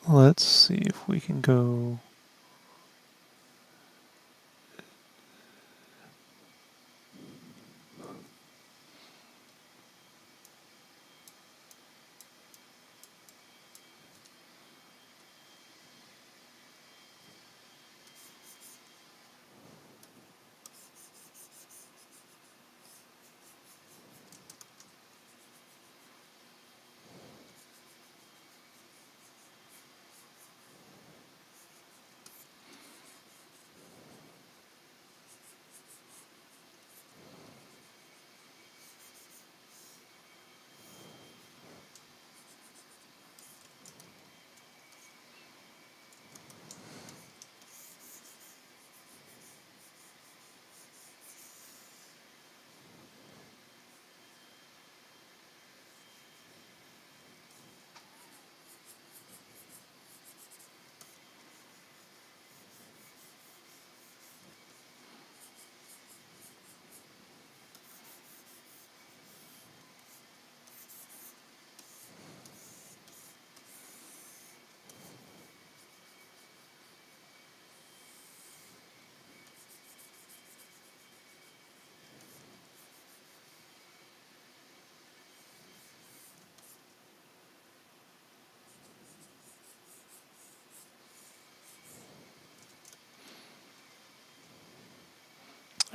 Let's see if we can go.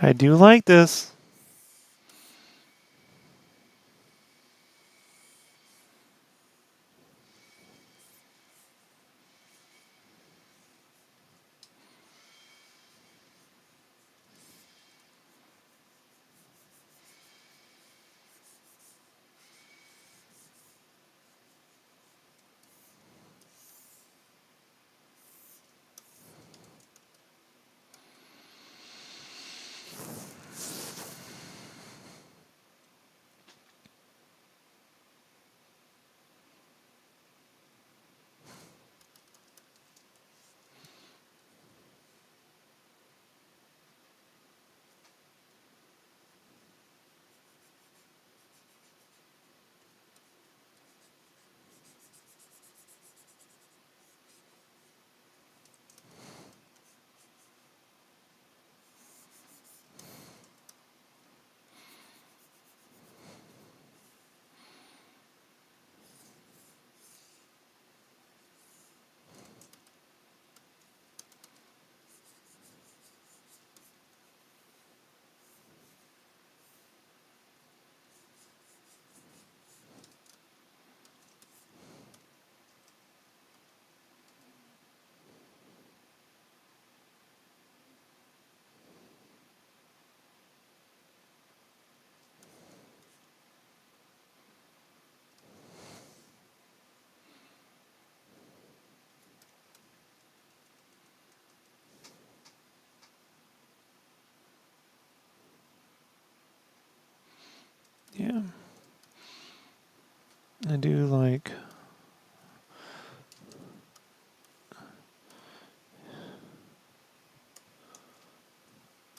I do like this. Yeah. I do like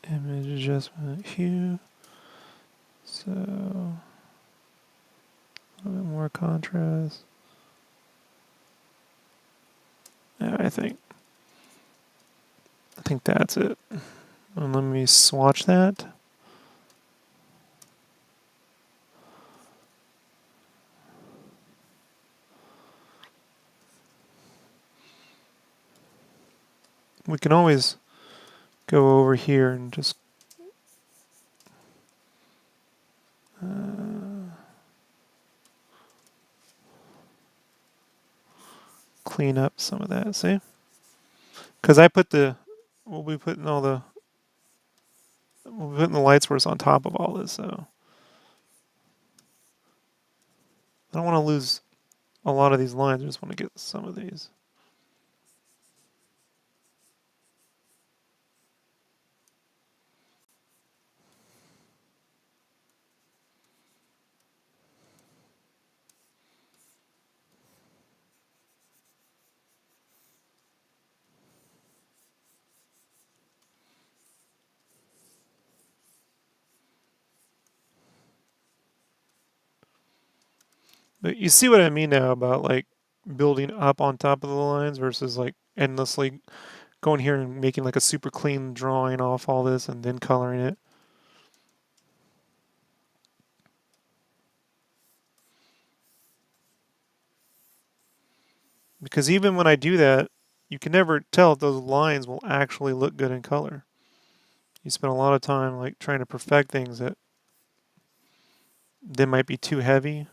image adjustment hue. So a little bit more contrast. Yeah, I think that's it. And let me swatch that. We can always go over here and just clean up some of that, see? Because I put we'll be putting the light source on top of all this, so I don't want to lose a lot of these lines. I just want to get some of these. But you see what I mean now about like building up on top of the lines versus like endlessly going here and making like a super clean drawing off all this and then coloring it. Because even when I do that, you can never tell if those lines will actually look good in color. You spend a lot of time like trying to perfect things that they might be too heavy.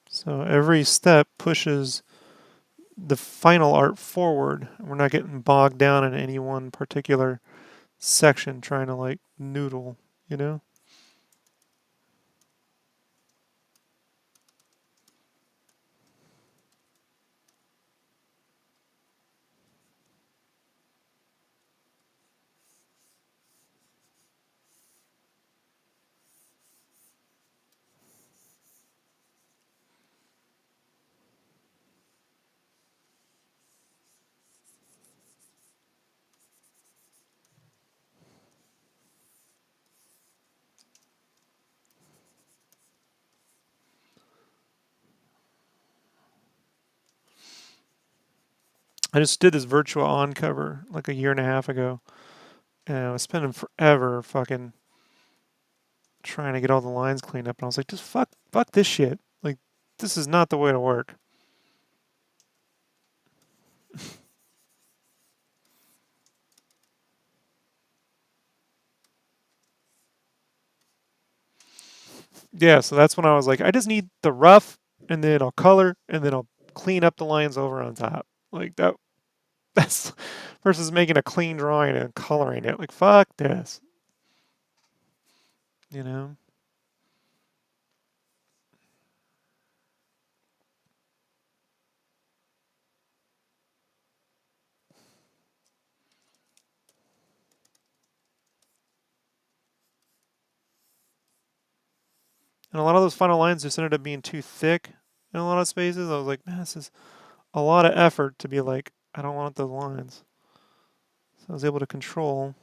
So every step pushes the final art forward. We're not getting bogged down in any one particular section trying to like noodle, you know? I just did this virtual on cover like a year and a half ago, and I was spending forever fucking trying to get all the lines cleaned up, and I was like, just fuck this shit. Like, this is not the way to work. Yeah, so that's when I was like, I just need the rough, and then I'll color, and then I'll clean up the lines over on top. Like that. That's versus making a clean drawing and coloring it. Like fuck this, you know. And a lot of those final lines just ended up being too thick in a lot of spaces. I was like, man, this is a lot of effort to be like, I don't want those lines. So I was able to control.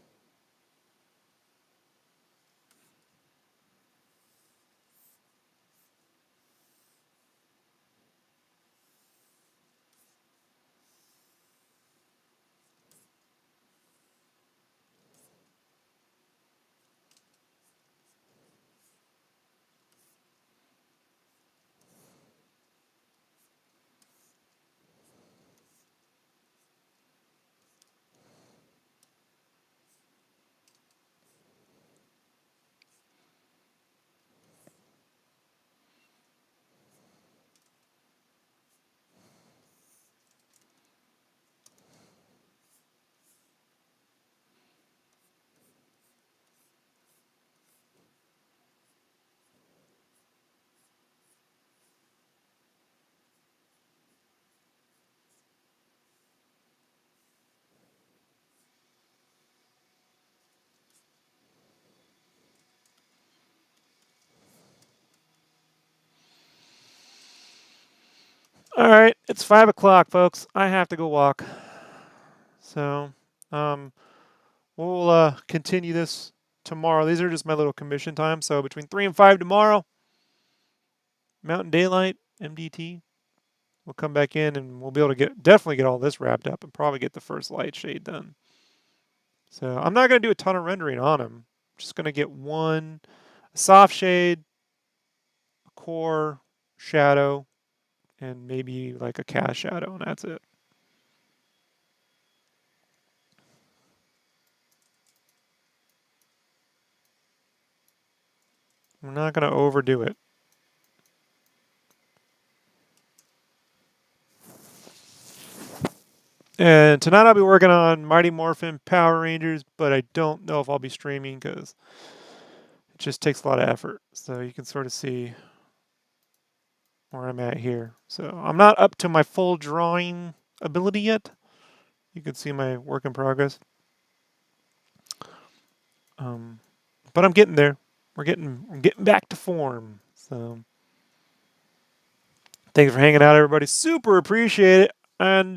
All right, it's 5 o'clock, folks. I have to go walk. So, we'll continue this tomorrow. These are just my little commission times. So between 3 and 5 tomorrow, Mountain Daylight, MDT. We'll come back in and we'll be able to definitely get all this wrapped up and probably get the first light shade done. So I'm not going to do a ton of rendering on them. I'm just going to get one soft shade, a core shadow, and maybe like a cast shadow, and that's it. We're not going to overdo it. And tonight I'll be working on Mighty Morphin Power Rangers, but I don't know if I'll be streaming because it just takes a lot of effort. So you can sort of see where I'm at here. So I'm not up to my full drawing ability yet. You can see my work in progress. But I'm getting there. I'm getting back to form. So thanks for hanging out, everybody. Super appreciate it. And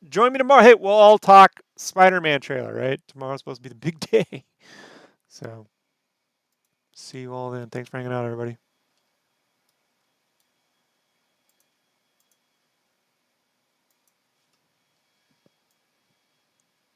join me tomorrow. Hey, we'll all talk Spider-Man trailer, right? Tomorrow's supposed to be the big day. So see you all then. Thanks for hanging out, everybody.